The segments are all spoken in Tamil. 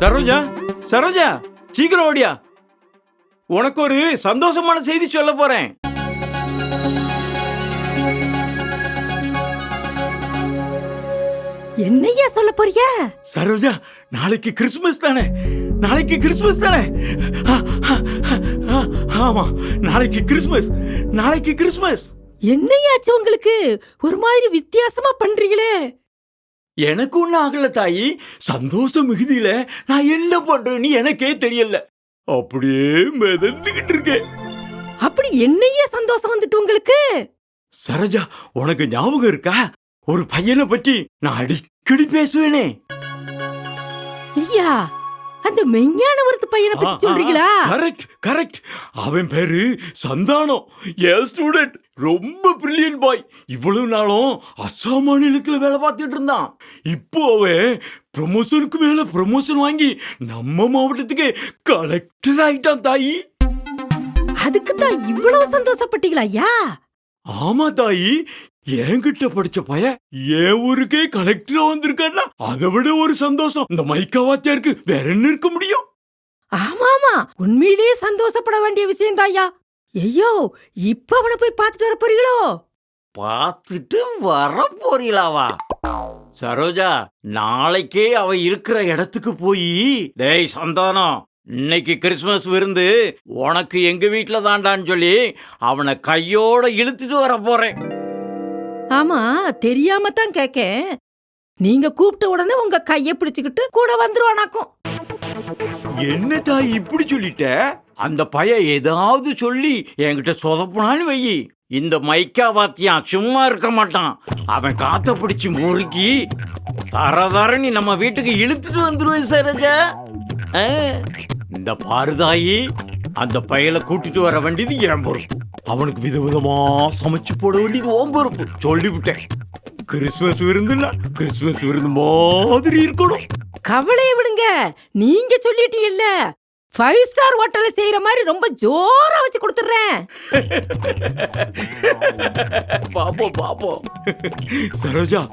சரோஜா, சரோஜா, சீக்கிரம் ஓடியா. உனக்கு ஒரு சந்தோஷமான செய்தி சொல்ல போறேன். என்னையா சொல்ல போறியா? சரோஜா, நாளைக்கு கிறிஸ்துமஸ் தானே? நாளைக்கு கிறிஸ்துமஸ் தானே? ஆமா, நாளைக்கு கிறிஸ்துமஸ். நாளைக்கு கிறிஸ்துமஸ். என்னையாச்சு உங்களுக்கு? ஒரு மாதிரி வித்தியாசமா பண்றீங்களே. எனக்கு ஒன்னும் ஆகல தாயி. சந்தோஷ மிகுதியில நான் என்ன பண்றேன்னு எனக்கே தெரியல. அப்படியே மிதந்துகிட்டு இருக்கேன். அப்படி என்னையா சந்தோஷம் வந்துட்டு உங்களுக்கு? சரோஜா, உனக்கு ஞாபகம் இருக்கா? ஒரு பையனை பற்றி நான் அடிக்கடி பேசுவேனே. ஐயா, அந்த மெஞ்ஞானவரத்து பையனை பத்தி சொல்றீங்களா? Correct correct. அவன் பேரு சந்தானம். என் ஸ்டூடெண்ட். ரொம்ப பிரில்லியன்ட் பாய். இவ்வளவு நாளும் அஸ்ஸாம் மாநிலத்தில் வேலை பார்த்துட்டு இருந்தான். இப்போ அவன் ப்ரமோஷனுக்கு மேல ப்ரமோஷன் வாங்கி நம்ம மாவட்டத்துக்கு கலெக்டர் ஆயிட்டான் தாயி. அதுக்கு தான் இவ்வளவு சந்தோஷப்பட்டீங்களா ஐயா? ஆமா தாயி. என்கிட்ட படிச்ச பையன் என் ஊருக்கே கலெக்டரா வந்திருக்கான்னா அதை விட ஒரு சந்தோஷம் இந்த மைக்கா வாத்தியாருக்கு வேற என்ன இருக்க முடியும்? ஆமா ஆமா, உண்மையிலேயே சந்தோஷப்பட வேண்டிய விஷயம் தாயா. ஐயோ, இப்ப அவனை போய் பார்த்துட்டு வர போறீங்களோ? பார்த்துட்டு வர போறீங்களாவா? சரோஜா, நாளைக்கே அவன் இருக்கிற இடத்துக்கு போய், டேய் சந்தானம், இன்னைக்கு கிறிஸ்துமஸ் விருந்து உனக்கு எங்க வீட்டுல தாண்டான்னு சொல்லி அவனை கையோட இழுத்துட்டு வர போறேன். ஆமா, தெரியாம தான் கேக்கேன். நீங்க கூப்பிட்ட உடனே உங்க கைய பிடிச்சுக்கிட்டு கூட வந்துருவானாக்கும். என்ன தாய் இப்படி சொல்லிட்ட? அந்த பையன் ஏதாவது சொல்லி என்கிட்ட சொதப்புனான்னு வை, இந்த மைக்கா வாத்தியான் சும்மா இருக்க மாட்டான். அவன் காத்த பிடிச்சு முறுக்கி தரதரன்னு நம்ம வீட்டுக்கு இழுத்துட்டு வந்துருவேன் சரோஜா. இந்த பாருதாயி, அந்த பையலை கூட்டிட்டு வர வேண்டியது என் பொறுப்பு. அவனுக்கு விதவிதமா சமைச்சு போட வேண்டியது ஓம் பொறுப்பு. சொல்லிவிட்டேன். கிறிஸ்துமஸ் விருந்துன்னா கிறிஸ்துமஸ் விருந்து மாதிரி இருக்கணும். கவலையை விடுங்க, நீங்க சொல்லிட்டீங்கல்ல, 5 ஸ்டார் ஹோட்டல்ல செய்யற மாதிரி ரொம்ப ஜோரா வச்சு கொடுத்துறேன். பாப்போம் பாப்போம். சரோஜா,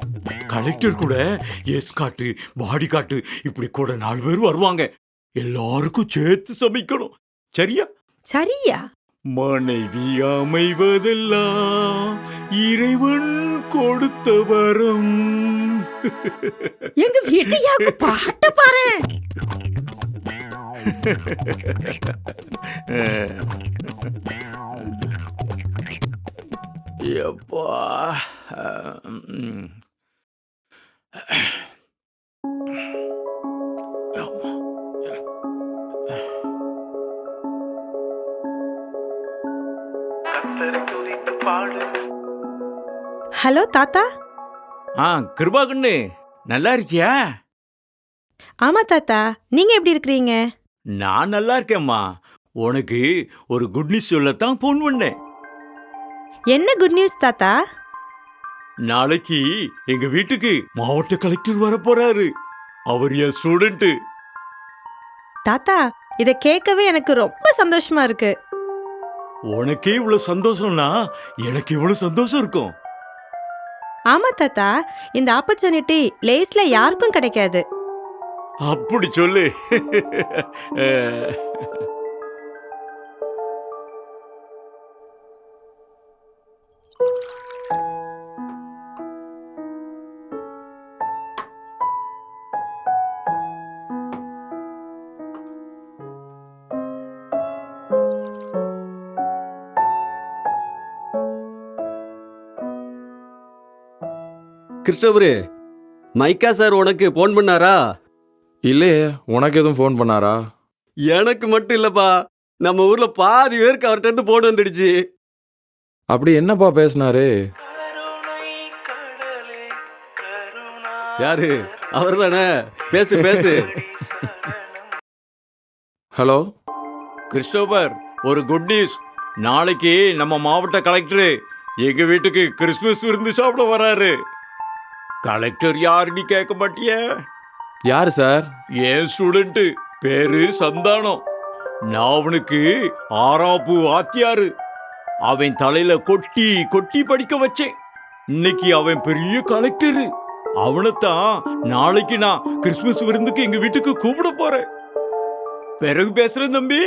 கலெக்டர் கூட எஸ்காட்டு பாடி காட்டு இப்படி கூட 4 பேர் வருவாங்க. எல்லாருக்கும் சேர்த்து சமைக்கணும். சரியா? சரியா? மனைவி அமைவதெல்லாம் இறைவன் கொடுத்த வரம். எங்க வீட்டையாக்கு பாட்ட பாரு. எப்பா. ஹலோ தாத்தா. கிருபா கண்ணு, நல்லா இருக்கியா? ஆமா தாத்தா, நீங்க எப்படி இருக்கிறீங்க? நான் நல்லா இருக்கேம்மா. உனக்கு ஒரு குட் நியூஸ் சொல்லத்தான் போன் பண்ணேன். என்ன குட் நியூஸ் தாத்தா? நாளைக்கு எங்க வீட்டுக்கு மாவட்ட கலெக்டர் வர போறாரு. அவர் என் ஸ்டூடெண்ட். தாத்தா, இத கேட்கவே எனக்கு ரொம்ப சந்தோஷமா இருக்கு. உனக்கே இவ்வளவு சந்தோஷம்னா எனக்கு இவ்வளவு சந்தோஷம் இருக்கும். ஆமா தாத்தா, இந்த ஆப்பர்ச்சுனிட்டி லேஸ்ல யாருக்கும் கிடைக்காது. அப்படி சொல்லு. கிறிஸ்டோபரு, மைக்கா சார் உனக்கு ஃபோன் பண்ணாரா? இல்லையே, உனக்கு எதுவும் ஃபோன் பண்ணாரா? எனக்கு மட்டும் இல்லப்பா, நம்ம ஊர்ல பாதி பேருக்கு அவர்கிட்ட இருந்து ஃபோன் வந்துடுச்சு. அப்படி என்னப்பா பேசினாரு? யாரு? அவர் தானே? பேசு பேசு. ஹலோ கிறிஸ்டோபர், ஒரு குட் நியூஸ். நாளைக்கு நம்ம மாவட்ட கலெக்டர் எங்க வீட்டுக்கு கிறிஸ்துமஸ் விருந்து சாப்பிட வராரு. கலெக்டர் யாருன்னு கேட்க மாட்டிய? யாரு சார்? என் ஸ்டூடெண்ட், பேரு சந்தானம். நான் அவனுக்கு 6ஆப்பு வாத்தியாரு. அவன் தலையில கொட்டி கொட்டி படிக்க வச்சேன். இன்னைக்கு அவன் பெரிய கலெக்டரு. அவனைத்தான் நாளைக்கு நான் கிறிஸ்துமஸ் விருந்துக்கு எங்க வீட்டுக்கு கூப்பிட போறேன். பிறகு பேசுறேன் தம்பி.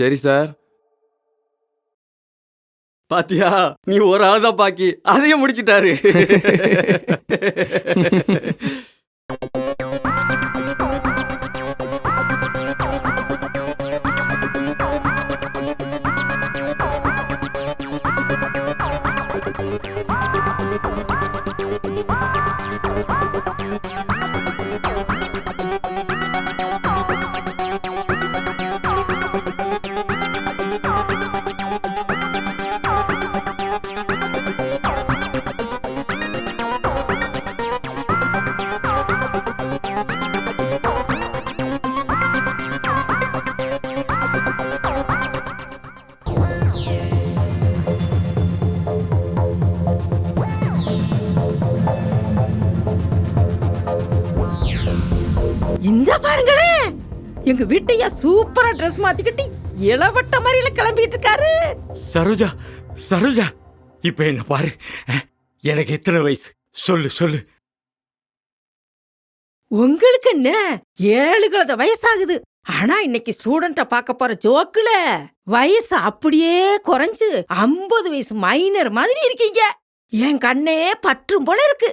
சரி சார். பாத்தியா, நீ ஒரு ஆள் தான் பாக்கி, அதையும் முடிச்சிட்டாரு. இந்த பாருங்களேன், எங்க வீட்டையா சூப்பரா ட்ரெஸ் மாத்திக்கிட்டு இளவட்ட மாதிரில கிளம்பிட்டு இருக்காரு. சரோஜா, சரோஜா, இப்ப என்ன பாரு. எனக்கு எத்தனை வயசு சொல்லு சொல்லு. உங்களுக்கு என்ன 7 வயசாகுது. ஆனா இன்னைக்கு ஸ்டூடெண்ட பார்க்க போற ஜோக்குல வயசு அப்படியே குறைஞ்சு 50 வயசு மைனர் மாதிரி இருக்கீங்க. என் கண்ணே பற்றும் போல இருக்கு.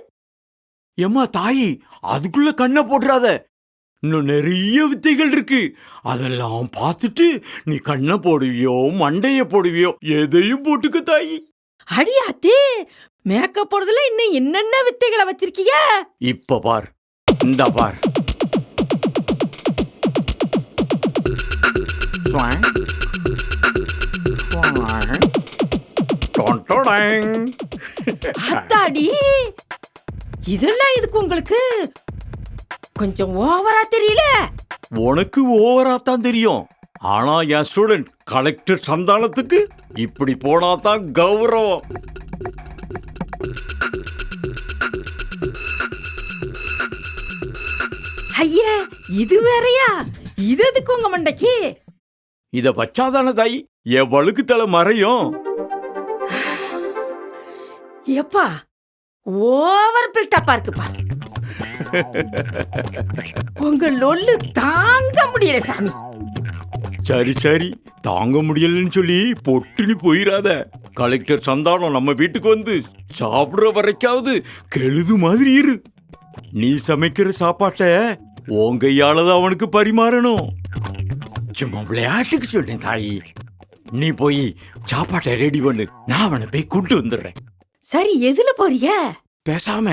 ஏம்மா தாயி, அதுக்குள்ள கண்ணை போட்டுறாத. இன்னும் நிறைய வித்தைகள் இருக்கு. அதெல்லாம் பார்த்துட்டு நீ கண்ணை போடுவியோ மண்டைய போடுவியோ எதையும் போட்டுக்க தாயி. அடியாத்தே, மேக்கப் போடுறதுல இன்னும் என்னென்ன வித்தைகளை வச்சிருக்கீங்க? இப்ப பார், இந்த பார். ஸ்வாங், ஸ்வாங், டொன்டொடங். அத்தாடி, இதெல்லாம் இதுக்கு உங்களுக்கு கொஞ்சம் ஓவரா தெரியல? உனக்கு ஓவரா தான் தெரியும். ஆனா என் ஸ்டூடெண்ட் கலெக்டர் சந்தானத்துக்கு இப்படி போனாதான் கௌரவம். ஐயே, இது வேறயா? இது எதுக்கு உங்க மண்டைக்கு? இத வச்சாதான தாய் என் வழுக்கு தலை மறையும். எப்பா, ஓவர் பில்டப்பா இருக்குப்பா. உங்க லொல்லு தாங்க முடியல சாமி. சரி சரி, தாங்க முடியலன்னு சொல்லி பொட்டுனி போயிராத. கலெக்டர் சந்தானம் நம்ம வீட்டுக்கு வந்து சாப்பிடுற வரைக்காவது கெழுது மாதிரி இரு. நீ சமைக்கிற சாப்பாட்டை உன் கையாலதான் அவனுக்கு பரிமாறணும். சும்மா விளையாட்டுக்கு சொன்னேன் தாயி. நீ போய் சாப்பாட்டை ரெடி பண்ணு, நான் அவனை போய் கூட்டு வந்துடுறேன். சரி, எதுல போறீங்க? பேசாம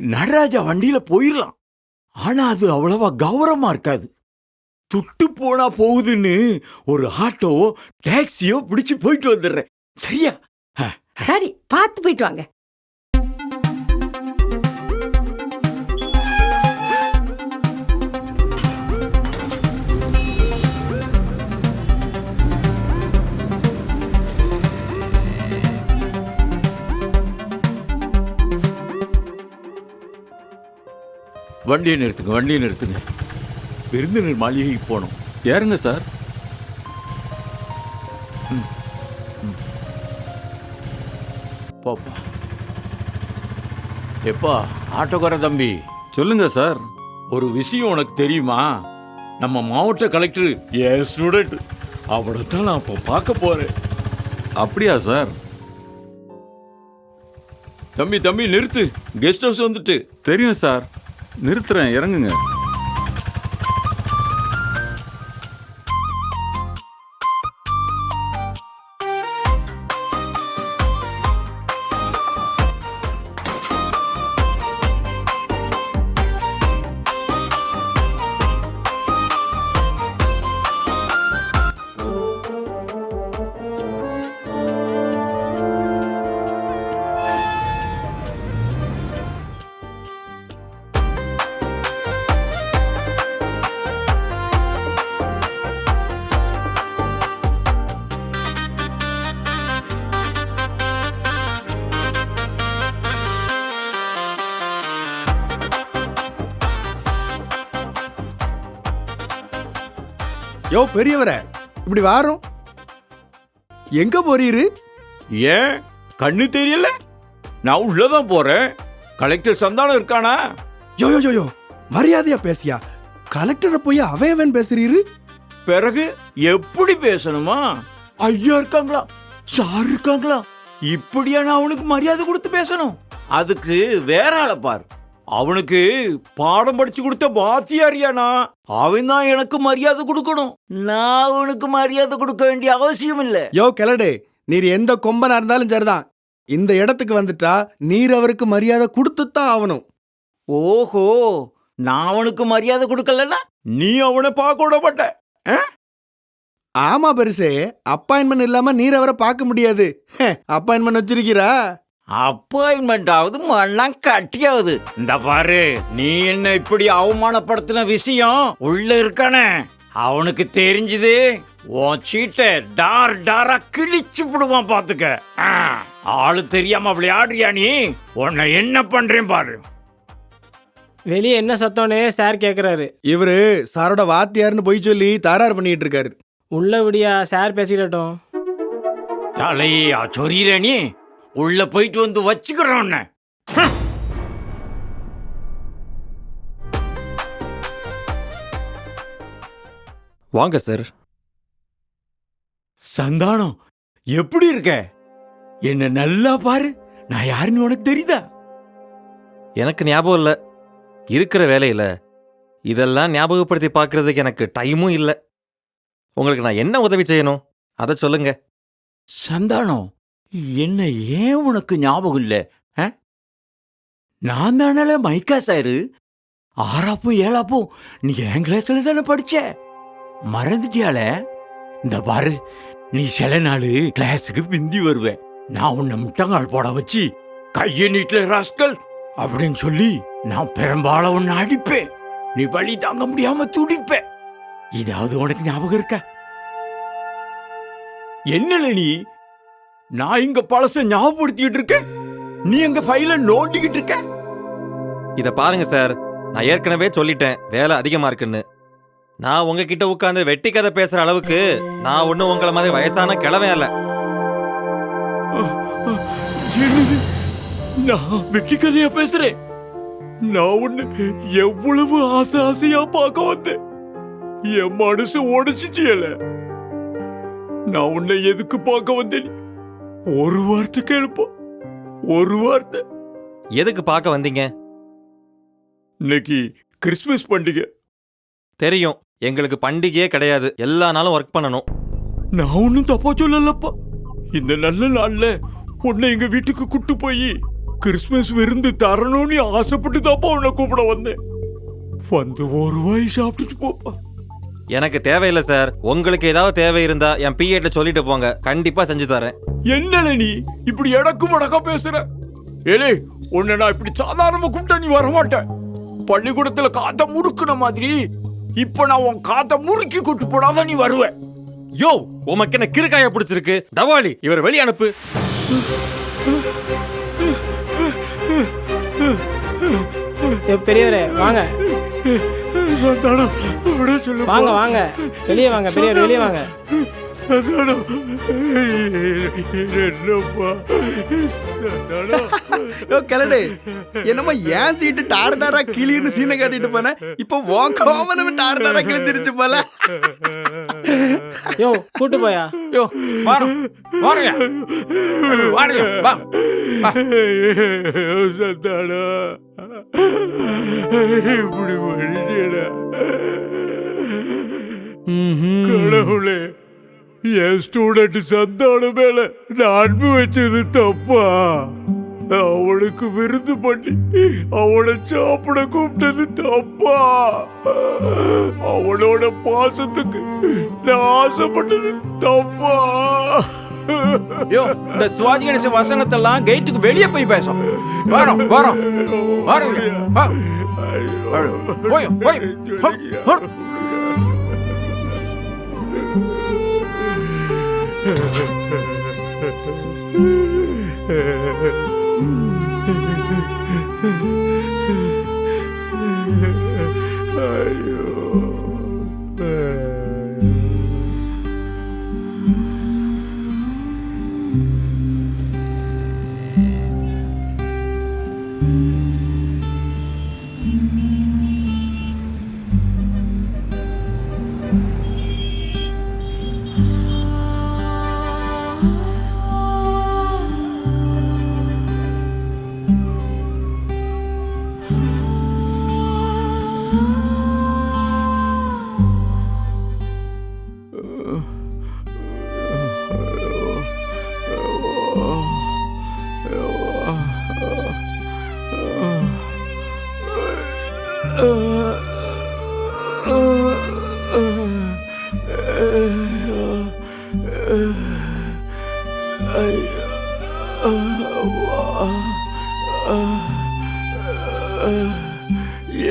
நடராஜா வண்டியில போயிடலாம். ஆனா அது அவ்வளவா கௌரவமா இருக்காது. துட்டு போனா போகுதுன்னு ஒரு ஆட்டோ டாக்ஸியோ பிடிச்சு போயிட்டு வந்துடுறேன். சரியா? சரி, பார்த்து போயிட்டு வாங்க. வண்டியை நிறுத்துங்க, வண்டியை நிறுத்துங்க. விருந்தினர் மாளிகைக்கு போனோம். ஏறுங்க சார். போப்பா. எப்பா ஆட்டோக்கார தம்பி, சொல்லுங்க சார். ஒரு விஷயம் உனக்கு தெரியுமா? நம்ம மாவட்ட கலெக்டர் என் ஸ்டூடெண்ட். அவனைத்தான் நான் இப்போ பார்க்க போறேன். அப்படியா சார்? தம்பி தம்பி நிறுத்து, கெஸ்ட் ஹவுஸ் வந்துட்டு. தெரியும் சார், நிறுத்துறேன், இறங்குங்க. யோ பெரியவரே, இப்படி வாரோம். எங்க போறீரு? ஏன் கண்ணு தெரியல? நான் உள்ளதான் போறேன். கலெக்டர் சந்தானம் இருக்கானா? யோ யோ யோ யோ மரியாதையா பேசியா. கலெக்டரை போய் அவன் பேசுறீரு. பிறகு எப்படி பேசணுமா? ஐயா இருக்காங்களா, சார் இருக்காங்களா, இப்படியா நான் அவனுக்கு மரியாதை கொடுத்து பேசணும்? அதுக்கு வேற ஆளை பார். அவனுக்கு பாடம் படிச்சு கொடுத்த வாத்தியாரியானா, அவன் தான் எனக்கு மரியாதை கொடுக்கணும். நான் அவனுக்கு மரியாதை கொடுக்க வேண்டிய அவசியம் இல்ல. யோ கிளடு, நீர் எந்த கொம்பனா இருந்தாலும் சரிதான். இந்த இடத்துக்கு வந்துட்டா நீர் அவருக்கு மரியாதை கொடுத்துத்தான் ஆகணும். ஓஹோ, நான் அவனுக்கு மரியாதை கொடுக்கலன்னா நீ அவனை பார்க்க விட மாட்ட. ஆமா பெருசே, அப்பாயின்மெண்ட் இல்லாம நீர் அவரை பார்க்க முடியாது. அப்பாயின்மெண்ட் வச்சிருக்கிறா? அப்பாயின்மெண்ட் ஆகுது, மண்ணாம் கட்டியாவது. இந்த பாரு, நீ என்ன இப்படி அவமானப்படுத்தின விஷயம் உள்ள இருக்கானே, அவனுக்கு தெரிஞ்சது உன் சீட்டை டார் டாரா கிழிச்சு விடுவான் பாத்துக்க. ஆளு தெரியாம அப்படி ஆடுறியா நீ? உன்னை என்ன பண்றேன் பாரு. வெளியே என்ன சத்தம்னே சார் கேட்குறாரு. இவரு சாரோட வாத்தியார்னு போய் சொல்லி தகராறு பண்ணிட்டு இருக்காரு. உள்ள விடியா சார் பேசிக்கிட்டோம். தலையா சொரியற நீ? உள்ள போயிட்டு வந்து வச்சுக்கிறோம். வாங்க சார். சந்தானம், எப்படி இருக்க? என்ன நல்லா பாரு, நான் யாருன்னு உனக்கு தெரியுதா? எனக்கு ஞாபகம் இல்லை. இருக்கிற வேலையில இதெல்லாம் ஞாபகப்படுத்தி பார்க்கறதுக்கு எனக்கு டைமும் இல்லை. உங்களுக்கு நான் என்ன உதவி செய்யணும் அதை சொல்லுங்க. சந்தானம், என்ன ஏன் உனக்கு ஞாபகம் இல்ல? நான் தானல மைக்கா சாரு. 6ஆப்பும் 7ஆப்பும் நீ என் கிளாஸ்ல தானே படிச்ச, மறந்துட்டியால? இந்த பாரு, நீ சில நாள் கிளாஸுக்கு பிந்தி வருவ. நான் உன்னை முட்டங்கால் போட வச்சு கையை நீட்ல ராஸ்கல் அப்படின்னு சொல்லி நான் பெரும்பாலும் உன்னை அடிப்பேன். நீ வழி தாங்க முடியாம துடிப்ப. இதாவது உனக்கு ஞாபகம் இருக்கா? என்னல நீ? நான் இங்க பழச ஞாபகப்படுத்திட்டு இருக்கேன், நீ எங்க ஃபைல நோண்டிக்கிட்டு இருக்க. இதை பாருங்க சார், நான் ஏற்கனவே சொல்லிட்டேன் வேலை அதிகமா இருக்குன்னு. நான் உங்ககிட்ட உட்காந்து வெட்டி கதை பேசுற அளவுக்கு நான் ஒன்னும் உங்களை மாதிரி வயசான கிழவன் இல்ல. என்னது? நான் வெட்டி கதையா பேசுறேன்? நான் உன்னை எவ்வளவு ஆசையா பார்க்க வந்தேன், என் மனசு உடைச்சிட்டியல. நான் உன்னை எதுக்கு பார்க்க வந்தேன்? ஒரு வார்த்தை கேளுப்பா, ஒரு வார்த்தை. எதுக்கு பார்க்க வந்தீங்க? இன்னைக்கு கிறிஸ்துமஸ் பண்டிகை. தெரியும், எங்களுக்கு பண்டிகையே கிடையாது, எல்லா நாளும் ஒர்க் பண்ணணும். நான் ஒன்னும் தப்பா சொல்லலப்பா. இந்த நல்ல நாள்ல உன்னை எங்க வீட்டுக்கு கூட்டு போய் கிறிஸ்துமஸ் விருந்து தரணும்னு ஆசைப்பட்டு தாப்பா உன்னை கூப்பிட வந்தேன். வந்து ஒரு வாய் சாப்பிட்டுட்டு போப்பா. எனக்கு தேவையில்லை சார். உங்களுக்கு ஏதாவது தேவை இருந்தா என் பிஏட்ட சொல்லிட்டு போங்க, கண்டிப்பா செஞ்சு தரேன். என்னல நீ இப்படி எடக்கு மடக்கா பேசுற? ஏலே, உன்னை நான் இப்படி சாதாரணமா கூப்பிட்டா நீ வரமாட்ட. பள்ளிக்கூடத்துல காத்த முறுக்குன மாதிரி இப்ப நான் உன் காத்த முறுக்கி கூட்டு போடாதான் நீ வருவ. யோ, உமக்கு என்ன கிறுக்காய பிடிச்சிருக்கு? தவாலி, இவர் வெளியே அனுப்பு. பெரியவரே வாங்க. சந்தானம், விட சொல்லு. வாங்க வாங்க, வெளியே வாங்க பெரியவர், வெளியே வாங்க. சந்தானம், என்னப்பா சந்தானம்? யோ கிளடு, என்னமோ ஏன் சீட்டு டார் டாரா கிளின்னு சீனை காட்டிட்டு போன, இப்போ உன் கோவனமே டார் டாரா கிழிஞ்சிருச்சு போல. யோ கூட்டு போயா. யோ வாரம் வாருங்க வாருங்க வா. சந்தானம், இப்படி பண்ணிட்டேடா. கடவுளே, என் ஸ்டூடெண்ட் சந்தானம் மேல நான் அன்பு வச்சது தப்பா? அவனுக்கு விருந்து பண்ணி அவனை சாப்பிட கூப்பிட்டது தப்பா? அவனோட பாசத்துக்கு நான் ஆசைப்பட்டது தப்பா? இந்த சிவாஜி கணேச வசனத்தெல்லாம் கேட்டுக்கு வெளியே போய் பேசும். வரோம் வரோம் வரோம். போய் போய் ஐயோ.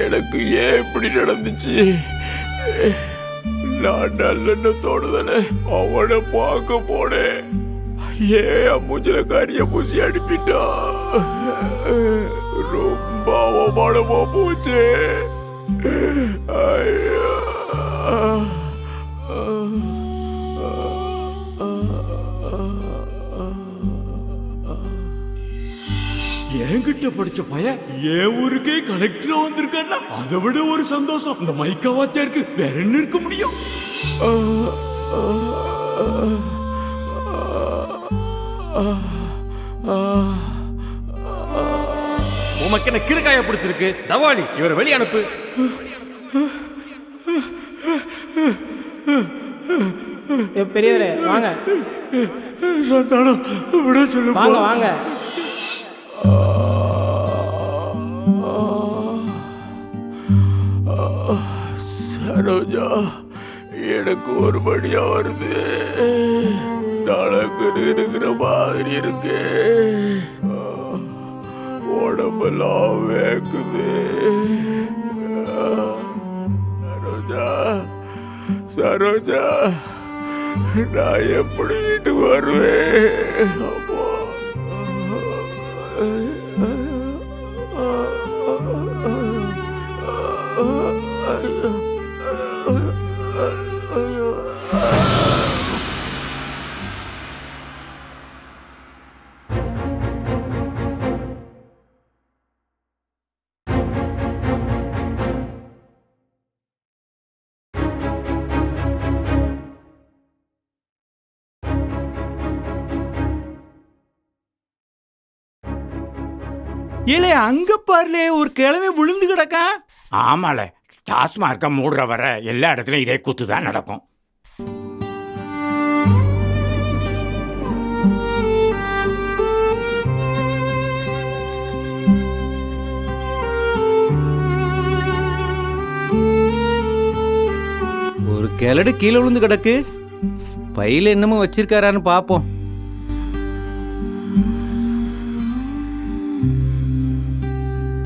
எனக்கு ஏன் இப்படி நடந்துச்சு? நான் நல்லெண்ணத்தோடு தானே அவனை பார்க்க போனேன். ஏன் மூஞ்சில காரிய பூசி அனுப்பிட்டா? ரொம்ப அவமானமா போச்சு. ஐயோ. என்கிட்ட படிச்ச பையன் என் ஊருக்கே கலெக்டரா வந்திருக்கான்னா அதை விட ஒரு சந்தோஷம் இந்த மைக்கா வாத்தியாருக்கு வேற என்ன இருக்க முடியும்? உமக்கு என்ன கிறுக்காய பிடிச்சிருக்கு? தவாளி, இவரை வெளியே அனுப்பு. பெரியவரே வாங்க சந்தானம் விட சொல்லு. வாங்க வாங்க. சரோஜா, எனக்கு ஒரு படியா வருது. தலக்கு இருக்கிற மாதிரி இருக்கு. உடம்பெல்லாம் வேக்குது. சரோஜா, சரோஜா, நான் எப்படி வீட்டுக்கு வருவேன்? அப்போ இல்ல அங்க பாருல ஒரு கிழமை விழுந்து கிடக்கா. ஆமால, டாஸ்மார்க்க மூடுற வர எல்லா இடத்துலயும் இதே கூத்து தான் நடக்கும். ஒரு கிழடு கீழே விழுந்து கிடக்கு. பையில என்னமோ வச்சிருக்காரான்னு பாப்போம்.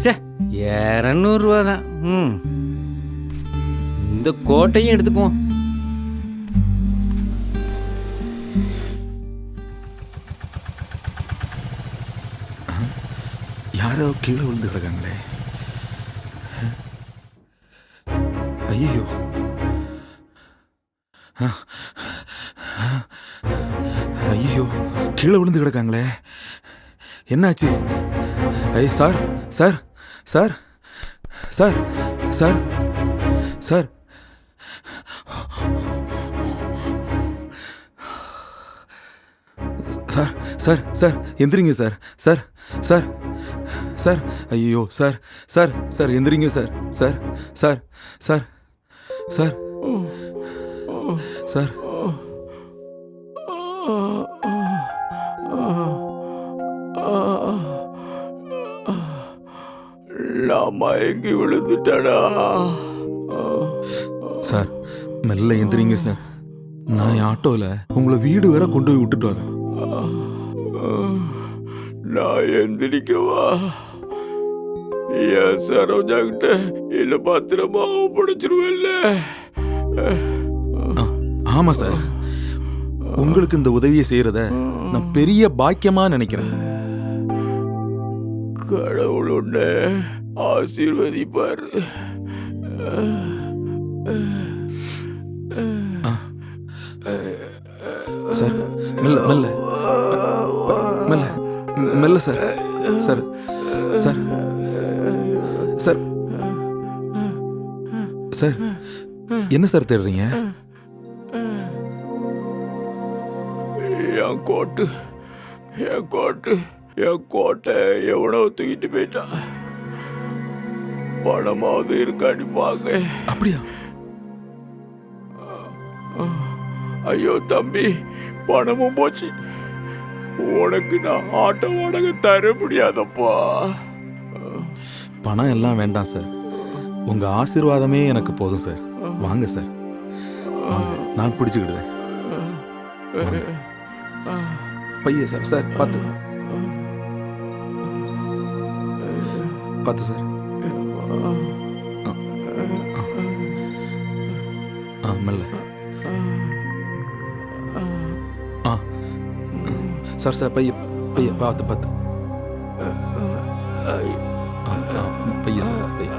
சே, 200 ரூபா தான். இந்த கோட்டையும் எடுத்துக்குவோம். யாரோ கீழே விழுந்து கிடக்காங்களே. ஐயோ, ஐயோ, கீழே விழுந்து கிடக்காங்களே. என்னாச்சு? ஐய, sir sir sir sir sir sir sir sir sir எந்திரிங்க சார். சார் சார் சார் ஐயோ சார் சார் சார் எந்திரிங்க sir. Sir sir sir sir sir நான் மயங்கி விழுந்துட்டடா. சார் மெல்ல எந்திரிங்க சார். நான் ஆட்டோவில் உங்களை வீடு வரை கொண்டு போய் விட்டுட்டு வரேன். நான் எந்திரிக்கவா? என் சரோஜா கிட்ட இல்ல பத்திரமா ஒப்படைச்சிருவேன்ல. ஆமா சார், உங்களுக்கு இந்த உதவியை செய்யறத நான் பெரிய பாக்கியமா நினைக்கிறேன். கடவுள் உன்னை ஆசீர்வதிப்பார். சார் மெல்ல மெல்ல மெல்ல மெல்ல sir. Sir sir sir sir என்ன சார் தேடுறீங்க? என் கோட்டு, என் கோட்டு, என் கோட்டை எவனோ தூக்கிட்டு போயிட்டான். பணமாவது இருக்காடி பாக்க. அப்படியா? ஐயோ தம்பி, பணமும் போச்சு. உனக்கு நான் ஆட்டோ வாடகை தர முடியாதப்பா. பணம் எல்லாம் வேண்டாம் சார், உங்க ஆசீர்வாதமே எனக்கு போதும் சார். வாங்க சார், வாங்க. நான் பிடிச்சுக்கிடுவேன். வாங்க. பைய சார், சார் பார்த்து பார்த்து சார். மெல்ல. சார் சார் பைய பைய பார்த்து பார்த்து. பைய சார் பைய.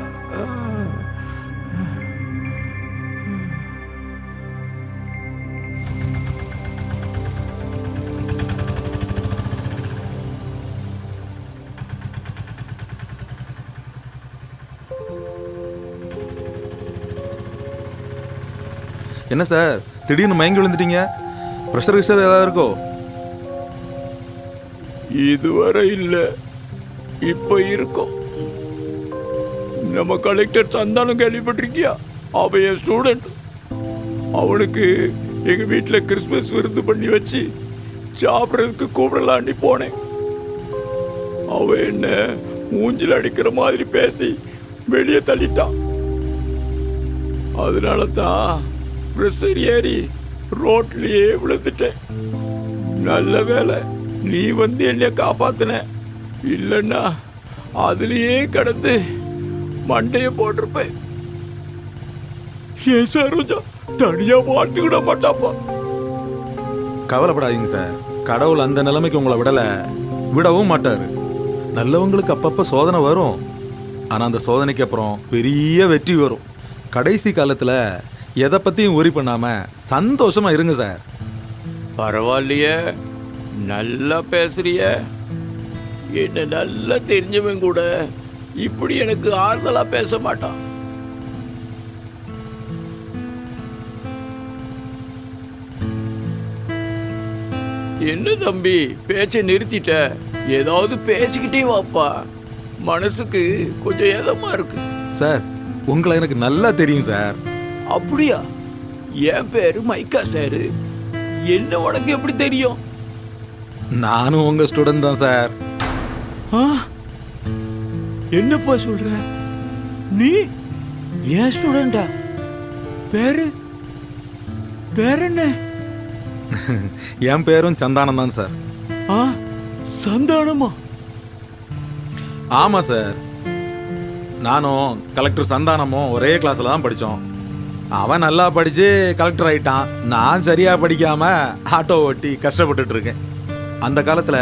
என்ன சார் திடீர்னு மயங்கி விழுந்துட்டீங்க? ப்ரெஷர் கிஷர் ஏதாவது இருக்கோ? இதுவரை இல்ல, இப்ப இருக்கும். நம்ம கலெக்டர் சந்தானம் கேள்விப்பட்டிருக்கியா? அவன் என் ஸ்டூடெண்ட். அவனுக்கு எங்க வீட்டுல கிறிஸ்மஸ் விருந்து பண்ணி வச்சு சாப்பிட்றதுக்கு கூப்பிடலான்னு போனேன். அவன் என்ன மூஞ்சில் அடிக்கிற மாதிரி பேசி வெளியே தள்ளிட்டான். அதனால தான் ப்ரெஷர் ஏறி ரோட்லயே விழுந்துட்டேன். நல்ல வேலை நீ வந்து என்னை காப்பாத்தின, இல்லைன்னா அதுலயே கடந்து மண்டைய போட்டிருப்பேன். ஏன் சரோஜா தனியா வாழ்த்துக்கிட மாட்டாப்பா. கவலைப்படாதீங்க சார், கடவுள் அந்த நிலைமைக்கு உங்களை விடவும் மாட்டாரு. நல்லவங்களுக்கு அப்பப்ப சோதனை வரும், ஆனா அந்த சோதனைக்கு அப்புறம் பெரிய வெற்றி வரும். கடைசி காலத்துல எதை பத்தியும் worry பண்ணாம சந்தோஷமா இருங்க சார். பரவாயில்லையே, நல்லா பேசுறிய. என்ன நல்லா தெரிஞ்சவன் கூட இப்படி எனக்கு ஆறுதலா பேச மாட்டான். என்ன தம்பி பேச்சை நிறுத்திட்ட? ஏதாவது பேசிக்கிட்டே வாப்பா, மனசுக்கு கொஞ்சம் ஏதமா இருக்கு. சார் உங்களை எனக்கு நல்லா தெரியும் சார். அப்படியா? என் பேரு மைக்கா சார். என்ன உனக்கு எப்படி தெரியும்? நானும் உங்க ஸ்டூடெண்ட் தான் சார். என்னப்பா சொல்ற? நீ ஏன் ஸ்டூடெண்டா? பேரு என்ன? என் பேரும் சந்தானம் தான் சார். சந்தானமா? ஆமா சார், நானும் கலெக்டர் சந்தானமும் ஒரே கிளாஸ்ல தான் படித்தோம். அவன் நல்லா படிச்சு கலெக்டர் ஆயிட்டான், நான் சரியா படிக்காம ஆட்டோ ஓட்டி கஷ்டப்பட்டுட்டு இருக்கேன். அந்த காலத்துல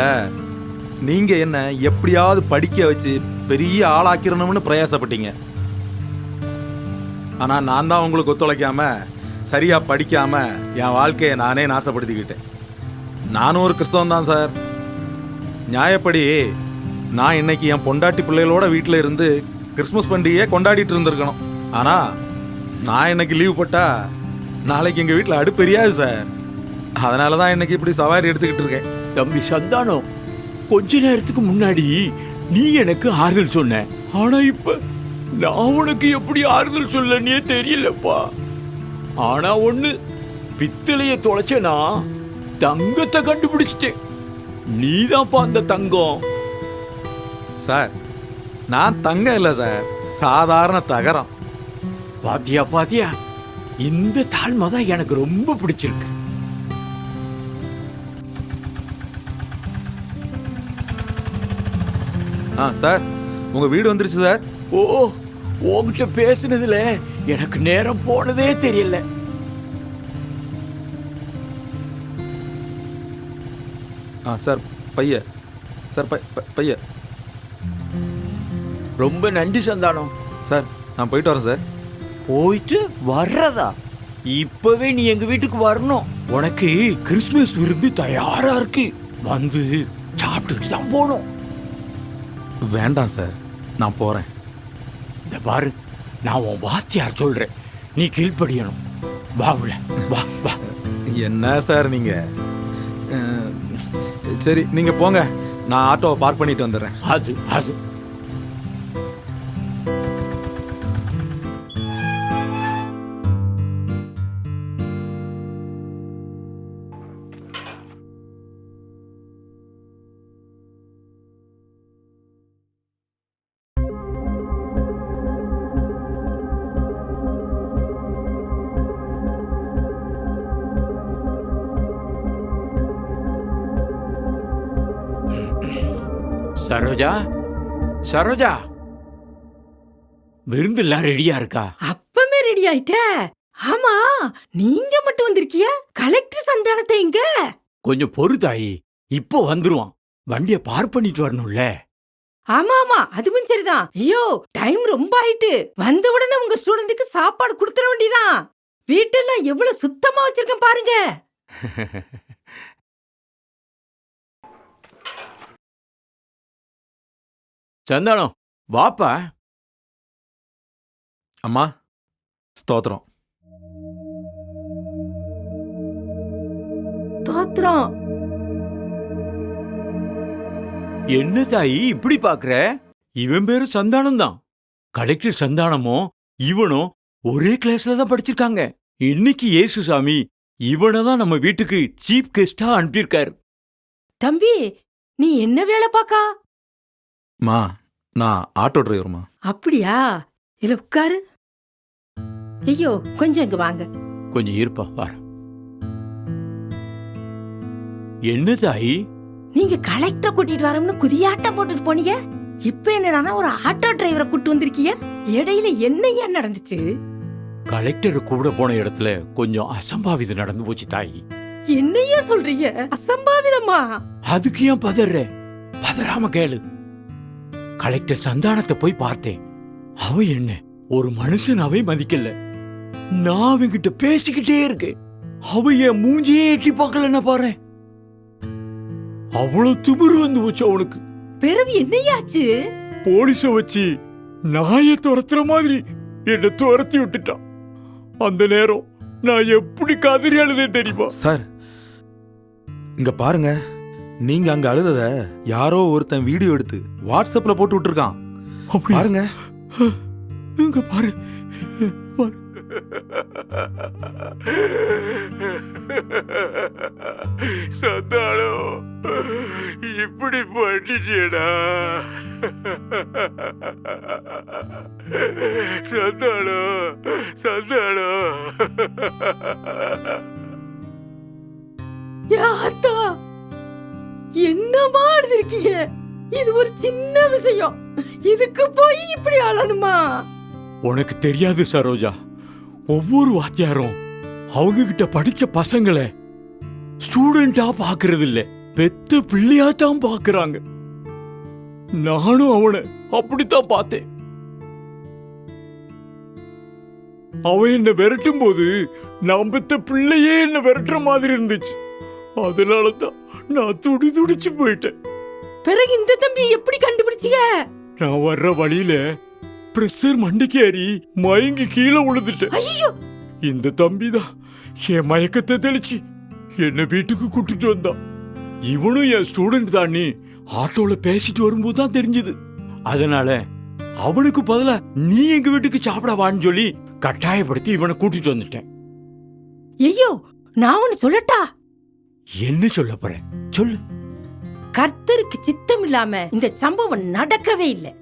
நீங்க என்ன எப்படியாவது படிக்க வச்சு பெரிய ஆளாக்கிடணும்னு பிரயாசப்பட்டீங்க. ஆனா நான் தான் உங்களுக்கு ஒத்துழைக்காம சரியா படிக்காம என் வாழ்க்கையை நானே நாசப்படுத்திக்கிட்டேன். நானும் ஒரு கிறிஸ்தவன் தான் சார். நியாயப்படி நான் இன்னைக்கு என் பொண்டாட்டி பிள்ளைகளோட வீட்டில் இருந்து கிறிஸ்மஸ் பண்டிகையை கொண்டாடிட்டு இருந்திருக்கணும். ஆனா நான் இன்னைக்கு லீவ் போட்டா நாளைக்கு எங்க வீட்டில் அடுப்பு எரியாது சார். அதனால தான் இன்னைக்கு இப்படி சவாரி எடுத்துக்கிட்டு இருக்கேன். தம்பி சந்தானம், கொஞ்ச நேரத்துக்கு முன்னாடி நீ எனக்கு ஆறுதல் சொன்ன, ஆனா இப்ப நான் உனக்கு எப்படி ஆறுதல் சொல்லனே தெரியலப்பா. ஆனா ஒண்ணு, பித்தளைய தொலைச்சனா தங்கத்தை கண்டுபிடிச்சிட்டேன். நீதான்ப்பா அந்த தங்கம். சார் நான் தங்கம் இல்லை சார், சாதாரண தகரம். பாத்தியா, இந்த தாழ்மை தான் எனக்கு ரொம்ப பிடிச்சிருக்கு. சார் உங்க வீடு வந்துருச்சு சார். ஓ, உன்கிட்ட பேசுனதுல எனக்கு நேரம் போனதே தெரியல. சார் பைய சார் பைய. ரொம்ப நன்றி சந்தானம். சார் நான் போயிட்டு வரேன் சார். போயிட்டு வர்றதா? இப்பவே நீ எங்க வீட்டுக்கு வரணும். உனக்கு கிறிஸ்துமஸ் விருந்து தயாரா இருக்கு, வந்து சாப்பிட்டுட்டு தான் போகணும். வேண்டாம் சார், நான் போறேன். இந்த பாரு, நான் உன் வாத்தியார் சொல்றேன், நீ கீழ்ப்படியணும். வாவுல வா வா. என்ன சார் நீங்க? சரி நீங்க போங்க, நான் ஆட்டோவை பார்க் பண்ணிட்டு வந்துடுறேன். அது சரோஜா, சரோஜா, விருந்தெல்லாம் ரெடியா இருக்கா? அப்பமே ரெடி ஆயிட்ட? ஆமா, நீங்க மட்டும் வந்திருக்கிய? கலெக்டர் சந்தானத்தை எங்க? கொஞ்சம் பொறு தாயி, இப்போ வந்துருவான். வண்டிய பார்க் பண்ணிட்டு வரணும்ல. ஆமா ஆமா, அதுவும் சரிதான். ஐயோ, டைம் ரொம்ப ஆயிட்டு. வந்த உடனே உங்க ஸ்டூடெண்ட்டுக்கு சாப்பாடு கொடுத்துட வேண்டியதான். வீட்டெல்லாம் எவ்வளவு சுத்தமா வச்சிருக்கேன் பாருங்க. சந்தானம், வாப்பா. அம்மா ஸ்தோத்திரம். தோத்திரம். என்ன தாயி இப்படி பாக்குற? இவன் பேரு சந்தானம் தான். கலெக்டர் சந்தானமும் இவனும் ஒரே கிளாஸ்ல தான் படிச்சிருக்காங்க. இன்னைக்கு இயேசுசாமி இவனை தான் நம்ம வீட்டுக்கு சீஃப் கெஸ்டா அனுப்பியிருக்காரு. தம்பி, நீ என்ன வேலை பாக்கா? மா, நான் ஆட்டோ டிரைவர்மா. அப்படியா? இல்ல உட்காரு. ஐயோ, கொஞ்சம் இங்க வாங்க. கொஞ்சம் இருப்பா, வர. என்ன தாயி? நீங்க கலெக்டர் கூட்டிட்டு வரோம்னு குதியாட்டம் போட்டுட்டு போனீங்க. இப்ப என்னடானா ஒரு ஆட்டோ டிரைவரை கூட்டு வந்திருக்கீங்க. இடையில என்னையா நடந்துச்சு? கலெக்டர் கூட போன இடத்துல கொஞ்சம் அசம்பாவிதம் நடந்து போச்சு தாயி. என்னையா சொல்றீங்க? அசம்பாவிதமா? அதுக்கு ஏன் பதற? பதறாம கேளு. கலெக்டர் சந்தானத்தை போய் பார்த்தேன். அவன் என்ன ஒரு மனுஷனாவே மதிக்கல. நான் அவன்கிட்ட பேசிக்கிட்டே இருக்கேன். அவன் என் மூஞ்சியே எட்டி பார்க்கலன்னா பாரு. அவ்வளவு திமிரு வந்து போச்சு அவனுக்கு. பிறகு என்னையாச்சு? போலீஸ வச்சு நாயை துரத்துற மாதிரி என்ன துரத்தி விட்டுட்டான். அந்த நேரம் நான் எப்படி கதறி அழுதே தெரியுமா? சார், இங்க பாருங்க. நீங்க அங்க அழுதத யாரோ ஒருத்தன் வீடியோ எடுத்து வாட்ஸ்அப்ல போட்டு விட்டுருக்கான். பாருங்க. இங்க பாரு, பாரு. சந்தானம், இப்படி பண்ணிட்டேடா. சந்தானம், சந்தானம். யாத்தா, என்னமா எழுதிருக்கீங்க? இது ஒரு சின்ன விஷயம். இதுக்கு போய் இப்படி அழணுமா? உனக்கு தெரியாது சரோஜா, ஒவ்வொரு வாத்தியாரும் அவங்க கிட்ட படிச்ச பசங்களை ஸ்டூடெண்டா பாக்குறது இல்ல, பெத்த பிள்ளையா தான் பாக்குறாங்க. நானும் அவனை அப்படித்தான் பார்த்தேன். அவன் என்ன விரட்டும் போது நான் பெத்த பிள்ளையே என்ன விரட்டுற மாதிரி இருந்துச்சு. அதனாலதான் நான் துடிச்சு போயிட்டேன். பிறகு இந்த தம்பி எப்படி கண்டுபிடிச்சீங்க? நான் வர்ற வழியில பிரஷர் மண்டைக்கு ஏறி மயங்கி கீழே விழுந்துட்டேன். ஐயோ, இந்த தம்பி தான் என் மயக்கத்தை தெளிச்சு என்ன வீட்டுக்கு கூட்டிட்டு வந்தான். இவனும் என் ஸ்டூடெண்ட் தான். ஆட்டோல பேசிட்டு வரும்போது தான் தெரிஞ்சது. அதனால அவனுக்கு பதிலா நீ எங்க வீட்டுக்கு சாப்பிட வான்னு சொல்லி கட்டாயப்படுத்தி இவனை கூட்டிட்டு வந்துட்டேன். ஐயோ, நான் ஒன்னு சொல்லட்டா? என்ன சொல்ல போறேன் சொல்லு. கர்த்தருக்கு சித்தம் இல்லாம இந்த சம்பவம் நடக்கவே இல்லை.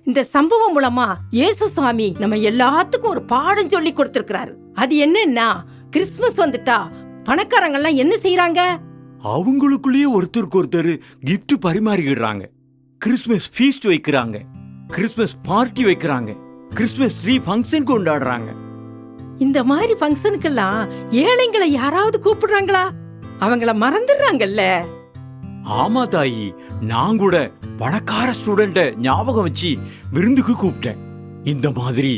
இந்த சம்பவம் மூலமா இயேசு சுவாமி நம்ம எல்லாத்துக்கும் ஒரு பாடம் சொல்லி கொடுத்திருக்கிறாரு. அது என்னன்னா, கிறிஸ்துமஸ் வந்துட்டா பணக்காரங்க எல்லாம் என்ன செய்யறாங்க? அவங்களுக்குள்ளேயே ஒருத்தருக்கு ஒருத்தர் கிஃப்ட் பரிமாறிக்கிடுறாங்க. கிறிஸ்துமஸ் ஃபீஸ்ட் வைக்கிறாங்க, கிறிஸ்துமஸ் பார்ட்டி வைக்கிறாங்க, கிறிஸ்துமஸ் ட்ரீ ஃபங்க்ஷன் கொண்டாடுறாங்க. இந்த மாதிரி ஃபங்க்ஷனுக்கெல்லாம் ஏழைங்களை யாராவது கூப்பிடுறாங்களா? அவங்கள மறந்துடுறாங்கல்ல. ஆமா தாயி, நான் கூட பணக்கார ஸ்டூடெண்ட ஞாபகம் வச்சு விருந்துக்கு கூப்பிட்டேன். இந்த மாதிரி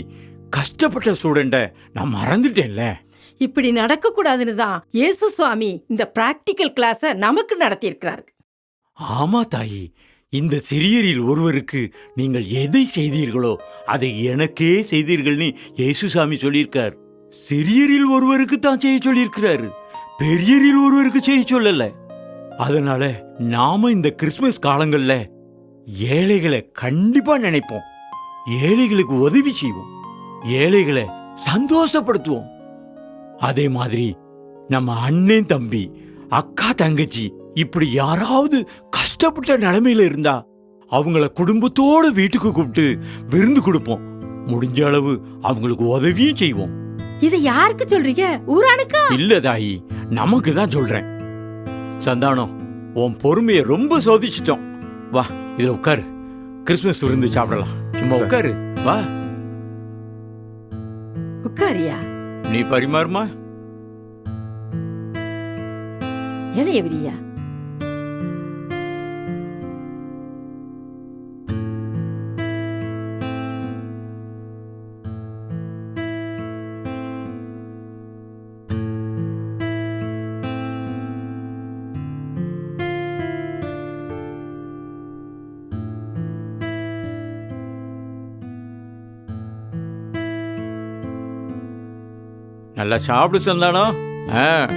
கஷ்டப்பட்ட ஸ்டூடெண்ட நான் மறந்துட்டேன்ல. இப்படி நடக்க கூடாதுன்னு தான் இயேசு சுவாமி இந்த பிராக்டிக்கல் கிளாஸ நமக்கு நடத்தி இருக்கிறாரு. ஆமா தாயி, இந்த சிறியரில் ஒருவருக்கு நீங்கள் எதை செய்தீர்களோ அதை எனக்கே செய்தீர்கள்னு இயேசுசாமி சொல்லியிருக்கார். சிறியரில் ஒருவருக்கு தான் செய்ய சொல்லியிருக்கிறாரு, பெரியரில் ஒருவருக்கு செய்ய சொல்லல. அதனால நாம இந்த கிறிஸ்துமஸ் காலங்கள்ல ஏழைகளை கண்டிப்பா நினைப்போம், ஏழைகளுக்கு உதவி செய்வோம், ஏழைகளை சந்தோஷப்படுத்துவோம். அதே மாதிரி நம்ம அண்ணன் தம்பி அக்கா தங்கச்சி இப்படி யாராவது கஷ்டப்பட்ட நிலைமையில இருந்தா அவங்கள குடும்பத்தோட வீட்டுக்கு கூப்பிட்டு விருந்து கொடுப்போம். முடிஞ்ச அளவு அவங்களுக்கு உதவியும் செய்வோம். இதை யாருக்கு சொல்றீங்க? ஊரானுக்கா? இல்ல தாயி, நமக்கு தான் சொல்றேன். சந்தானம், உன் பொறுமையை ரொம்ப சோதிச்சிட்டோம். வா இதுல உட்காரு, கிறிஸ்மஸ் விருந்து சாப்பிடலாம். சும்மா சரி. உட்காரு, வா. உட்காரியா? நீ பரிமாறுமா. இலைய விரியா? நல்லா சாப்பிடு சந்தானம். ஆ.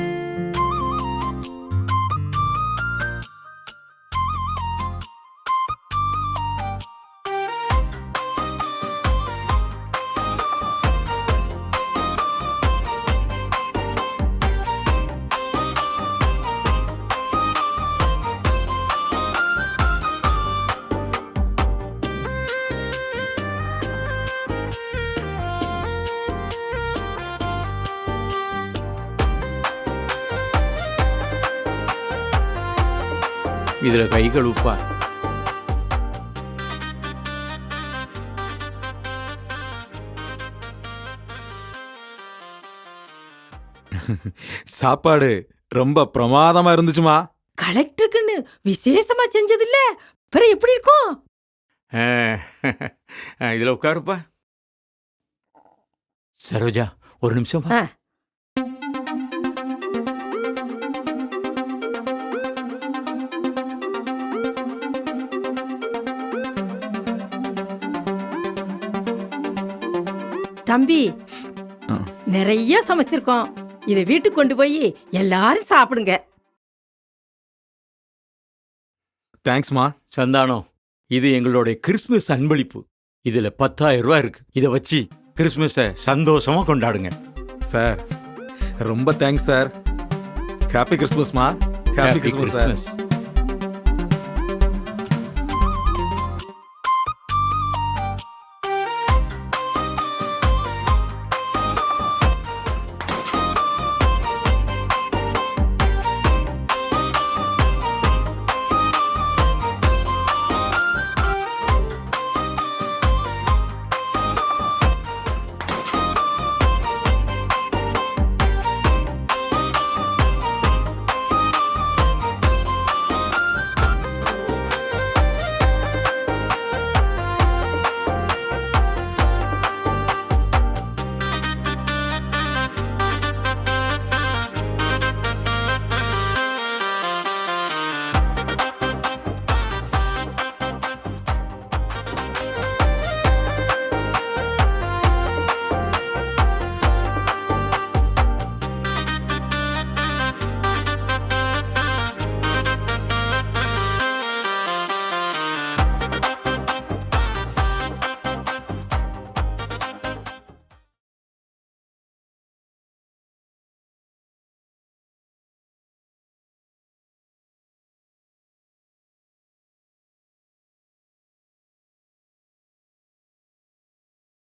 இதுல கை கழுவுப்பா. சாப்பாடு ரொம்ப பிரமாதமா இருந்துச்சுமா. கலெக்டருக்குன்னு விசேஷமா செஞ்சது இல்ல, பிறகு எப்படி இருக்கும்? இதுல உட்காருப்பா. சரோஜா ஒரு நிமிஷம் வா. ஆ. தம்பி, நிறைய சமைச்சிருக்கோம். இதை வீட்டுக்கு கொண்டு போய் எல்லாரும் சாப்பிடுங்க. தேங்க்ஸ்மா. சந்தானம், இது எங்களுடைய கிறிஸ்மஸ் அன்பளிப்பு. இதுல 10,000 ரூபாய் இருக்கு. இதை வச்சு கிறிஸ்மஸை சந்தோஷமா கொண்டாடுங்க. சார் ரொம்ப தேங்க்ஸ் சார். ஹாப்பி கிறிஸ்மஸ்மா. Happy Christmas sir.